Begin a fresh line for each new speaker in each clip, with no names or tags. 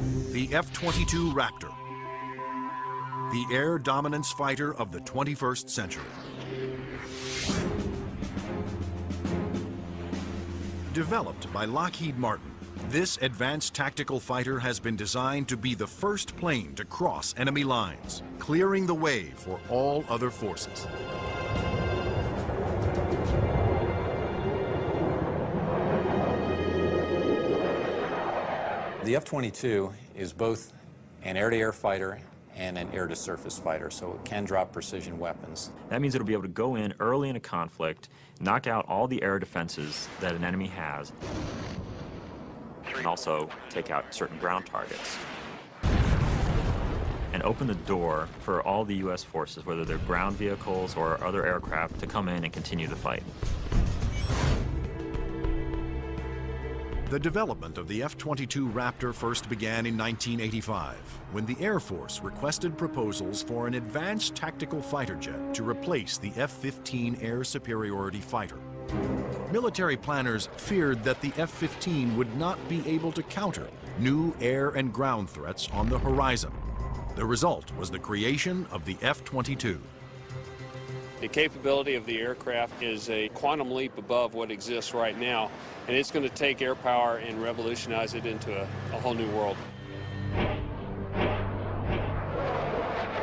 The F-22 Raptor, the air dominance fighter of the 21st century. Developed by Lockheed Martin, this advanced tactical fighter has been designed to be the first plane to cross enemy lines, clearing the way for all other forces.
The F-22 is both an air-to-air fighter and an air-to-surface fighter, so it can drop precision weapons.
That means it'll be able to go in early in a conflict, knock out all the air defenses that an enemy has, and also take out certain ground targets. And open the door for all the U.S. forces, whether they're ground vehicles or other aircraft, to come in and continue the fight.
The development of the F-22 Raptor first began in 1985, when the Air Force requested proposals for an advanced tactical fighter jet to replace the F-15 air superiority fighter. Military planners feared that the F-15 would not be able to counter new air and ground threats on the horizon. The result was the creation of the F-22.
The capability of the aircraft is a quantum leap above what exists right now, and it's going to take air power and revolutionize it into a whole new world.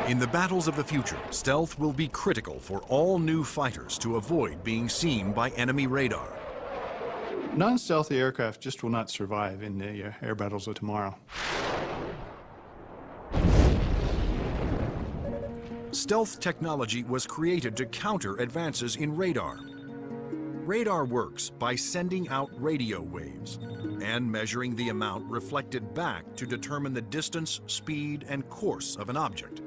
In the battles of the future, stealth will be critical for all new fighters to avoid being seen by enemy radar.
Non-stealthy aircraft just will not survive in the air battles of tomorrow.
Stealth technology was created to counter advances in radar. Radar works by sending out radio waves and measuring the amount reflected back to determine the distance, speed, and course of an object.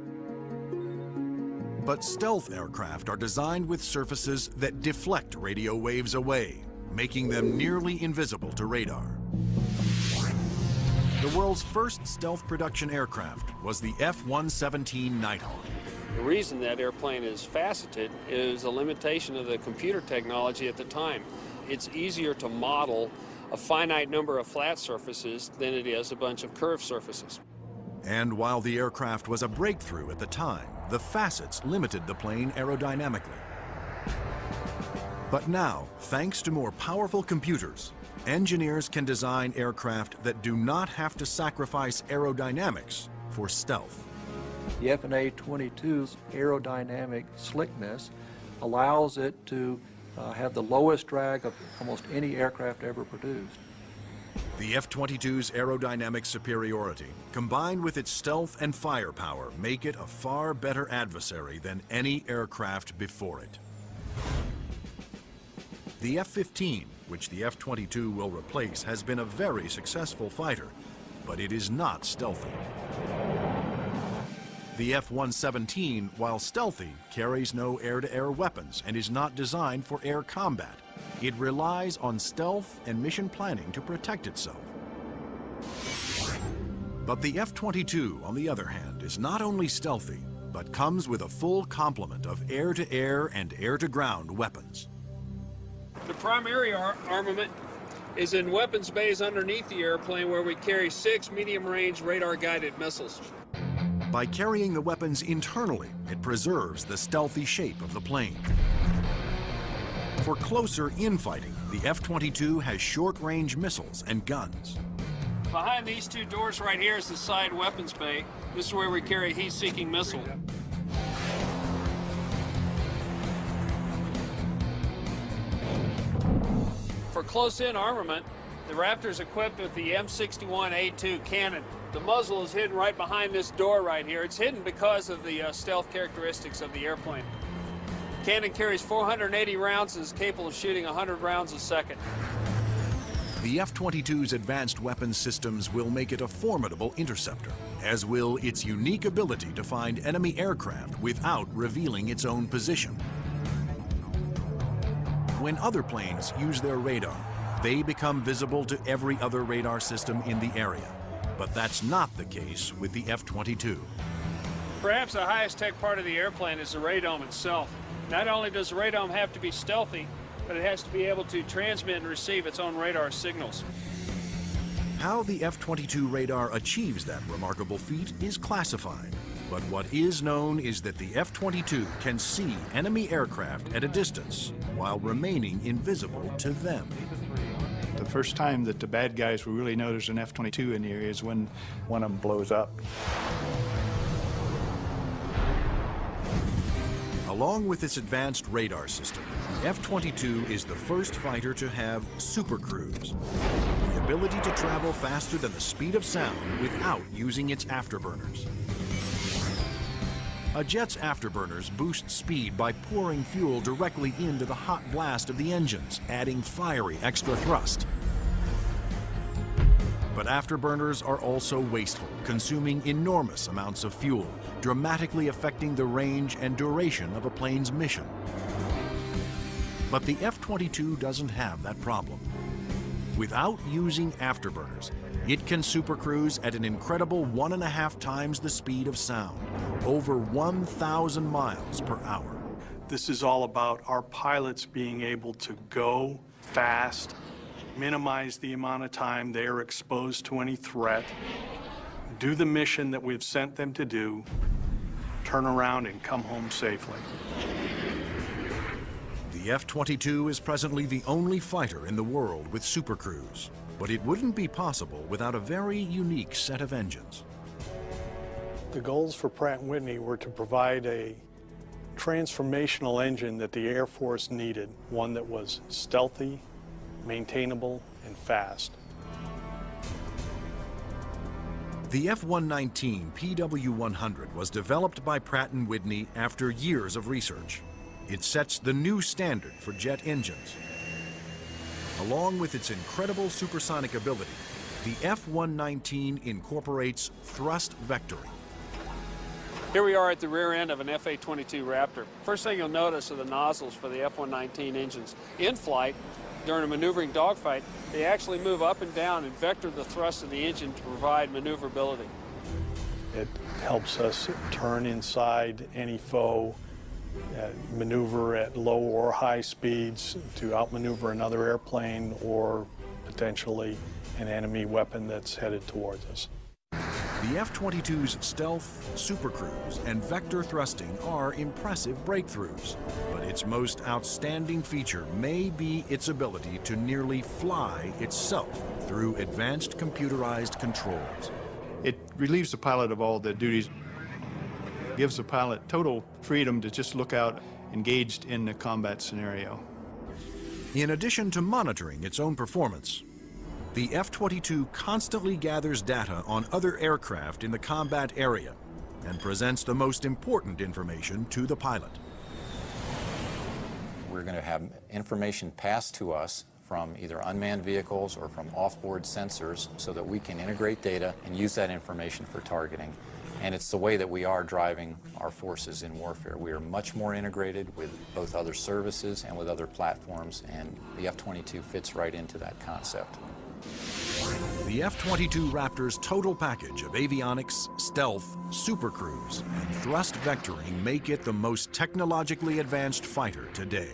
But stealth aircraft are designed with surfaces that deflect radio waves away, making them nearly invisible to radar. The world's first stealth production aircraft was the F-117 Nighthawk.
The reason that airplane is faceted is a limitation of the computer technology at the time. It's easier to model a finite number of flat surfaces than it is a bunch of curved surfaces.
And while the aircraft was a breakthrough at the time, the facets limited the plane aerodynamically. But now, thanks to more powerful computers, engineers can design aircraft that do not have to sacrifice aerodynamics for stealth.
The F/A-22's aerodynamic slickness allows it to have the lowest drag of almost any aircraft ever produced.
The F-22's aerodynamic superiority, combined with its stealth and firepower, make it a far better adversary than any aircraft before it. The F-15, which the F-22 will replace, has been a very successful fighter, but it is not stealthy. The F-117, while stealthy, carries no air-to-air weapons and is not designed for air combat. It relies on stealth and mission planning to protect itself. But the F-22, on the other hand, is not only stealthy, but comes with a full complement of air-to-air and air-to-ground weapons.
The primary armament is in weapons bays underneath the airplane, where we carry 6 medium-range radar-guided missiles.
By carrying the weapons internally, it preserves the stealthy shape of the plane. For closer infighting, the F-22 has short-range missiles and guns.
Behind these two doors right here is the side weapons bay. This is where we carry a heat-seeking missile. For close-in armament, the Raptor is equipped with the M61A2 cannon. The muzzle is hidden right behind this door right here. It's hidden because of the stealth characteristics of the airplane. Cannon carries 480 rounds and is capable of shooting 100 rounds a second.
The F-22's advanced weapons systems will make it a formidable interceptor, as will its unique ability to find enemy aircraft without revealing its own position. When other planes use their radar, they become visible to every other radar system in the area. But that's not the case with the F-22.
Perhaps the highest tech part of the airplane is the radome itself. Not only does the radome have to be stealthy, but it has to be able to transmit and receive its own radar signals.
How the F-22 radar achieves that remarkable feat is classified. But what is known is that the F-22 can see enemy aircraft at a distance while remaining invisible to them.
The first time that the bad guys will really know there's an F-22 in the area is when one of them blows up.
Along with its advanced radar system, the F-22 is the first fighter to have supercruise, the ability to travel faster than the speed of sound without using its afterburners. A jet's afterburners boost speed by pouring fuel directly into the hot blast of the engines, adding fiery extra thrust. But afterburners are also wasteful, consuming enormous amounts of fuel, dramatically affecting the range and duration of a plane's mission. But the F-22 doesn't have that problem. Without using afterburners, it can supercruise at an incredible 1.5 times the speed of sound, over 1,000 miles per hour.
This is all about our pilots being able to go fast, minimize the amount of time they are exposed to any threat, do the mission that we've sent them to do, turn around and come home safely.
The F-22 is presently the only fighter in the world with supercruise, but it wouldn't be possible without a very unique set of engines.
The goals for Pratt & Whitney were to provide a transformational engine that the Air Force needed, one that was stealthy, maintainable, and fast.
The F-119 PW-100 was developed by Pratt & Whitney after years of research. It sets the new standard for jet engines. Along with its incredible supersonic ability, the F-119 incorporates thrust vectoring.
Here we are at the rear end of an F-A-22 Raptor. First thing you'll notice are the nozzles for the F-119 engines. In flight, during a maneuvering dogfight, they actually move up and down and vector the thrust of the engine to provide maneuverability.
It helps us turn inside any foe, maneuver at low or high speeds to outmaneuver another airplane or potentially an enemy weapon that's headed towards us.
The F-22's stealth, supercruise, and vector thrusting are impressive breakthroughs, but its most outstanding feature may be its ability to nearly fly itself through advanced computerized controls.
It relieves the pilot of all the duties, gives the pilot total freedom to just look out engaged in the combat scenario.
In addition to monitoring its own performance, the F-22 constantly gathers data on other aircraft in the combat area and presents the most important information to the pilot.
We're going to have information passed to us from either unmanned vehicles or from off-board sensors so that we can integrate data and use that information for targeting. And it's the way that we are driving our forces in warfare. We are much more integrated with both other services and with other platforms, and the F-22 fits right into that concept.
The F-22 Raptor's total package of avionics, stealth, supercruise, and thrust vectoring make it the most technologically advanced fighter today.